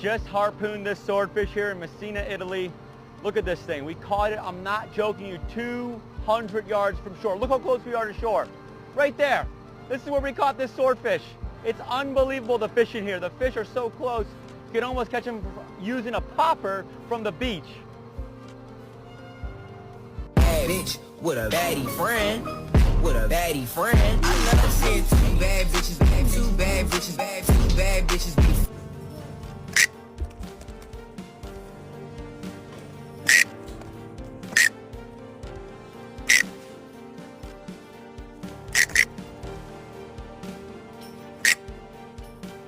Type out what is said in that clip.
just harpooned this swordfish here in Messina, Italy. Look at this thing. We caught it, I'm not joking you, 200 yards from shore. Look how close we are to shore. Right there. This is where we caught this swordfish. It's unbelievable, the fishing here. The fish are so close, you can almost catch them using a popper from the beach. Bad bitch with a baddie friend. With a baddie friend. I love seeing two bad bitches, two bad bitches, two bad bitches be